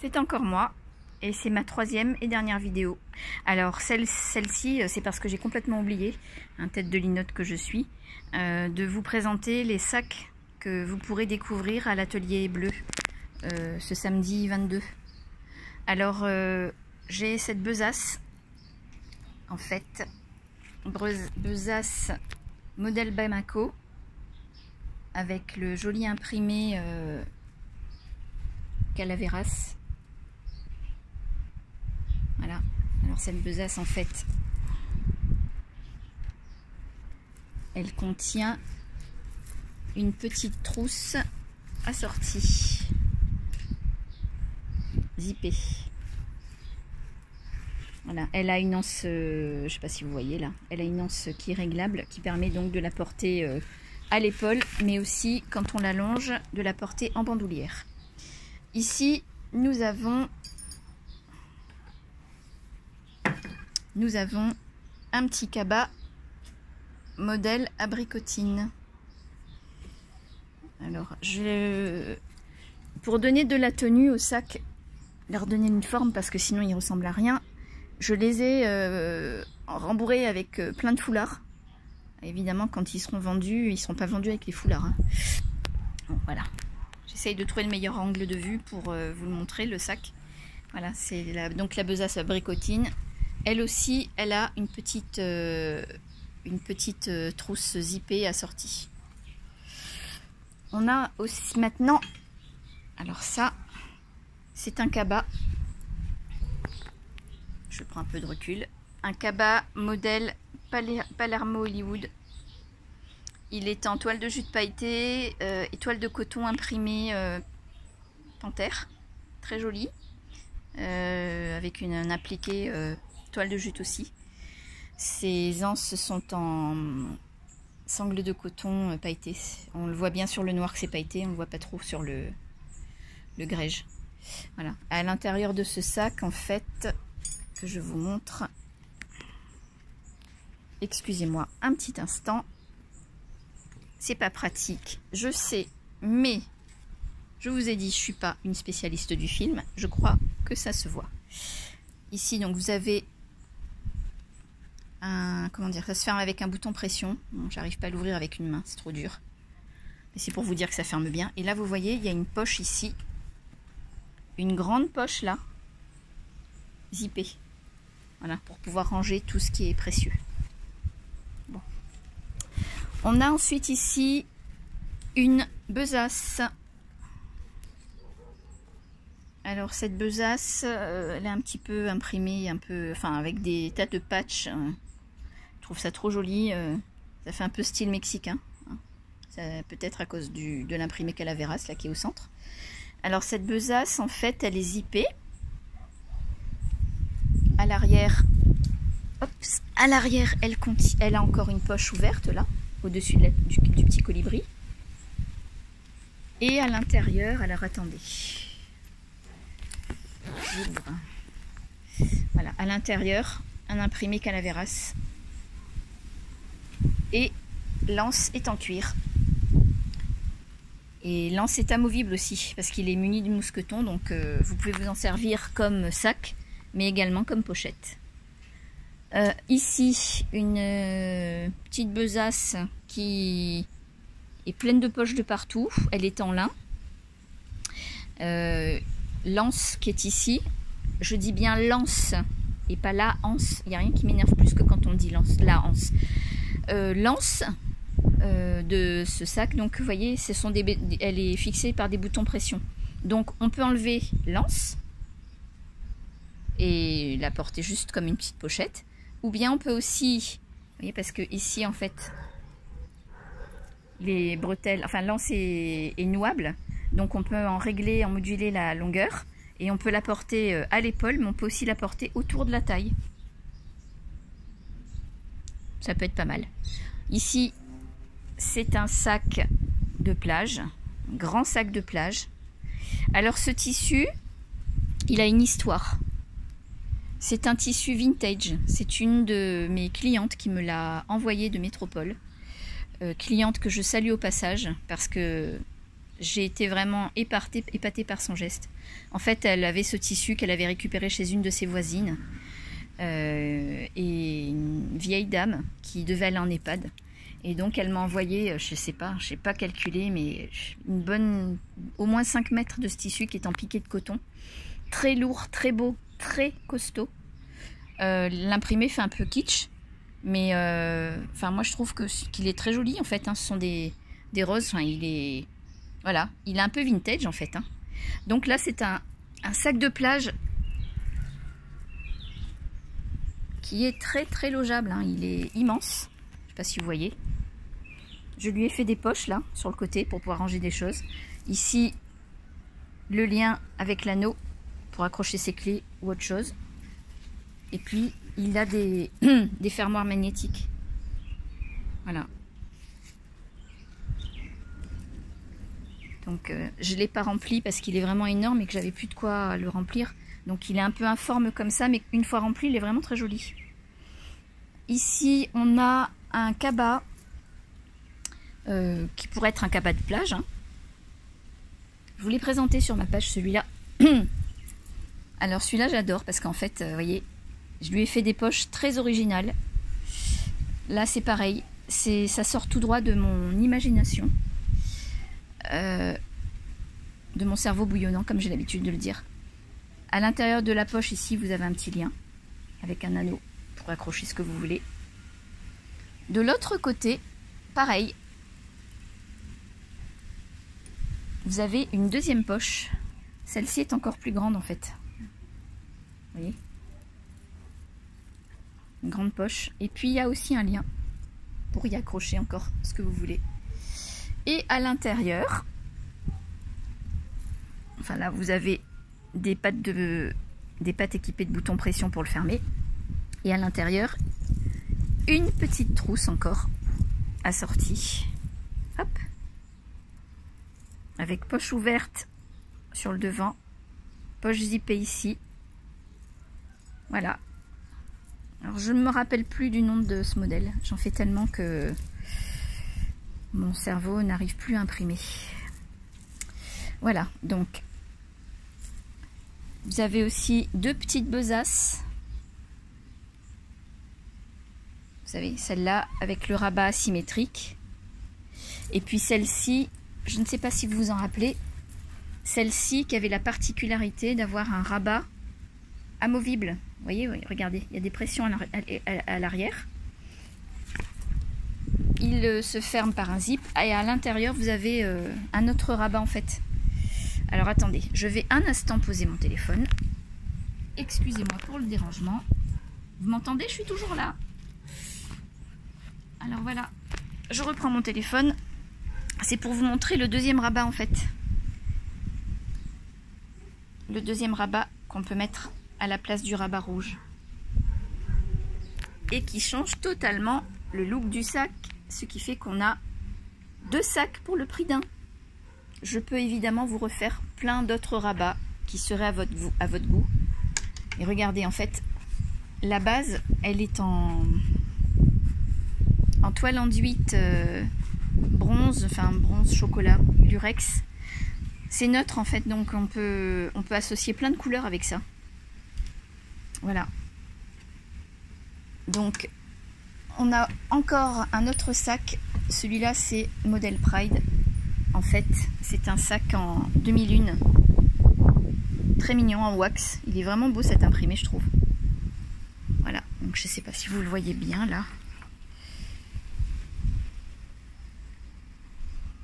C'est encore moi et c'est ma troisième et dernière vidéo. Alors celle-ci, c'est parce que j'ai complètement oublié, tête de linotte que je suis, de vous présenter les sacs que vous pourrez découvrir à l'atelier bleu ce samedi 22. Alors j'ai cette besace, en fait, besace modèle Bamako avec le joli imprimé Calaveras. Voilà, alors cette besace en fait, elle contient une petite trousse assortie, zippée. Voilà, elle a une anse, je sais pas si vous voyez là, elle a une anse qui est réglable, qui permet donc de la porter à l'épaule, mais aussi quand on l'allonge, de la porter en bandoulière. Ici, nous avons un petit cabas modèle abricotine. Alors, pour donner de la tenue au sac, leur donner une forme parce que sinon ils ressemblent à rien, je les ai rembourrés avec plein de foulards. Évidemment, quand ils seront vendus, ils ne seront pas vendus avec les foulards, hein. Bon, voilà. J'essaye de trouver le meilleur angle de vue pour vous le montrer, le sac. Voilà, c'est donc la besace abricotine. Elle aussi, elle a une petite trousse zippée assortie. On a aussi maintenant, alors ça, c'est un cabas. Je prends un peu de recul. Un cabas modèle Palermo Hollywood. Il est en toile de jute pailletée et toile de coton imprimée panthère. Très joli. Avec un appliqué toile de jute aussi. Ces anses sont en sangle de coton pailleté. On le voit bien sur le noir que c'est pailleté, on ne le voit pas trop sur le grège. Voilà. À l'intérieur de ce sac, en fait, que je vous montre. Excusez-moi un petit instant. C'est pas pratique, je sais, mais je vous ai dit, je suis pas une spécialiste du film. Je crois que ça se voit. Ici, donc, vous avez comment dire, ça se ferme avec un bouton pression. Bon, j'arrive pas à l'ouvrir avec une main, c'est trop dur. Mais c'est pour vous dire que ça ferme bien. Et là, vous voyez, il y a une poche ici. Une grande poche là. Zippée. Voilà, pour pouvoir ranger tout ce qui est précieux. Bon. On a ensuite ici une besace. Alors cette besace, elle est un petit peu imprimée, enfin avec des tas de patchs. Je trouve ça trop joli. Ça fait un peu style mexicain. Peut-être à cause de l'imprimé Calaveras là qui est au centre. Alors cette besace, en fait, elle est zippée. À l'arrière, elle a encore une poche ouverte là, au-dessus du petit colibri. Et à l'intérieur, alors attendez. Voilà, à l'intérieur, un imprimé Calaveras. Et l'anse est en cuir. Et l'anse est amovible aussi, parce qu'il est muni de mousqueton, donc vous pouvez vous en servir comme sac, mais également comme pochette. Ici, une petite besace qui est pleine de poches de partout. Elle est en lin. L'anse qui est ici, je dis bien l'anse et pas la anse. Il n'y a rien qui m'énerve plus que quand on dit l'anse, la anse. L'anse de ce sac, donc vous voyez, elle est fixée par des boutons pression. Donc on peut enlever l'anse et la porter juste comme une petite pochette. Ou bien on peut aussi, vous voyez, parce que ici en fait, les bretelles, enfin l'anse est nouable. Donc on peut en moduler la longueur et on peut la porter à l'épaule, mais on peut aussi la porter autour de la taille. Ça peut être pas mal. Ici, c'est un sac de plage, un grand sac de plage. Alors ce tissu, il a une histoire. C'est un tissu vintage. C'est une de mes clientes qui me l'a envoyé de Métropole. Cliente que je salue au passage parce que j'ai été vraiment épatée par son geste. En fait, elle avait ce tissu qu'elle avait récupéré chez une de ses voisines. Et une vieille dame qui devait aller en EHPAD. Et donc, elle m'a envoyé, je sais pas calculer, mais une bonne, au moins 5 mètres de ce tissu qui est en piqué de coton. Très lourd, très beau, très costaud. L'imprimé fait un peu kitsch. Mais enfin, moi, je trouve qu'il est très joli, en fait. Hein. Ce sont des roses. Enfin, il est... Voilà, il est un peu vintage, en fait. Hein. Donc là, c'est un sac de plage qui est très logeable. Hein. Il est immense. Je sais pas si vous voyez. Je lui ai fait des poches, là, sur le côté, pour pouvoir ranger des choses. Ici, le lien avec l'anneau pour accrocher ses clés ou autre chose. Et puis, il a des fermoirs magnétiques. Voilà. Donc, je ne l'ai pas rempli parce qu'il est vraiment énorme et que j'avais plus de quoi le remplir. Donc, il est un peu informe comme ça, mais une fois rempli, il est vraiment très joli. Ici, on a un cabas qui pourrait être un cabas de plage. Hein. Je vous l'ai présenté sur ma page, celui-là. Alors, celui-là, j'adore parce qu'en fait, vous voyez, je lui ai fait des poches très originales. Là, c'est pareil. Ça sort tout droit de mon imagination. De mon cerveau bouillonnant, comme j'ai l'habitude de le dire. À l'intérieur de la poche, ici, vous avez un petit lien avec un anneau pour accrocher ce que vous voulez. De l'autre côté, pareil. Vous avez une deuxième poche. Celle-ci est encore plus grande, en fait. Vous voyez ? Une grande poche. Et puis, il y a aussi un lien pour y accrocher encore ce que vous voulez. Et à l'intérieur, enfin là, vous avez des pattes équipées de boutons pression pour le fermer. Et à l'intérieur, une petite trousse encore assortie. Hop. Avec poche ouverte sur le devant. Poche zippée ici. Voilà. Alors, je ne me rappelle plus du nom de ce modèle. J'en fais tellement que mon cerveau n'arrive plus à imprimer. Voilà, donc vous avez aussi deux petites besaces. Vous savez, celle-là avec le rabat asymétrique. Et puis celle-ci, je ne sais pas si vous vous en rappelez, celle-ci qui avait la particularité d'avoir un rabat amovible. Vous voyez, regardez, il y a des pressions à l'arrière. Il se ferme par un zip et à l'intérieur vous avez un autre rabat en fait. Alors attendez, je vais un instant poser mon téléphone. Excusez-moi pour le dérangement. Vous m'entendez? Je suis toujours là. Alors voilà, je reprends mon téléphone. C'est pour vous montrer le deuxième rabat en fait. Le deuxième rabat qu'on peut mettre à la place du rabat rouge. Et qui change totalement le look du sac. Ce qui fait qu'on a deux sacs pour le prix d'un. Je peux évidemment vous refaire plein d'autres rabats qui seraient à votre goût. Et regardez, en fait, la base, elle est en toile enduite bronze, enfin bronze chocolat, lurex. C'est neutre en fait, donc on peut associer plein de couleurs avec ça. Voilà. Donc, on a encore un autre sac. Celui-là, c'est modèle Pride. En fait, c'est un sac en 2001. Très mignon en wax. Il est vraiment beau cet imprimé, je trouve. Voilà. Donc, je ne sais pas si vous le voyez bien là.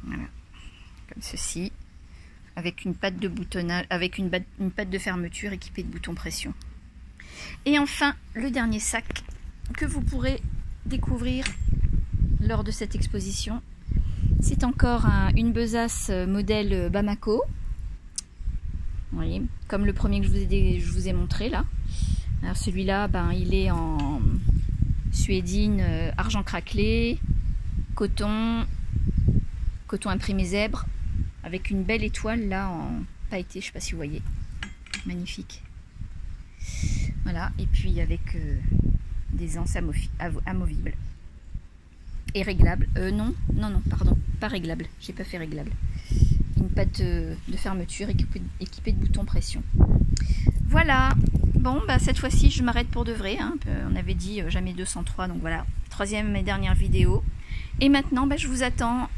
Voilà. Comme ceci. Avec une patte de boutonnage, avec une patte de fermeture équipée de boutons pression. Et enfin, le dernier sac que vous pourrez découvrir lors de cette exposition, c'est encore une besace modèle Bamako. Vous voyez, comme le premier que je vous ai montré là. Alors celui-là, il est en suédine argent craquelé, coton imprimé zèbre, avec une belle étoile là en pailleté, je ne sais pas si vous voyez. Magnifique. Voilà, et puis avec des anses amovibles. Et réglables. Non, pardon, pas réglable. J'ai pas fait réglable. une patte de fermeture équipée de boutons pression. Voilà, bon bah cette fois-ci je m'arrête pour de vrai, hein. On avait dit jamais 203, donc voilà, troisième et dernière vidéo. Et maintenant bah, je vous attends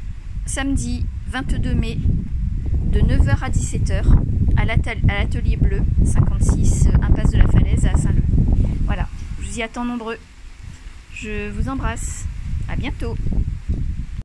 samedi 22 mai de 9h à 17h à l'atelier bleu 56 impasse de la Falaise à Saint-Leu. Voilà, je vous y attends nombreux. Je vous embrasse, à bientôt.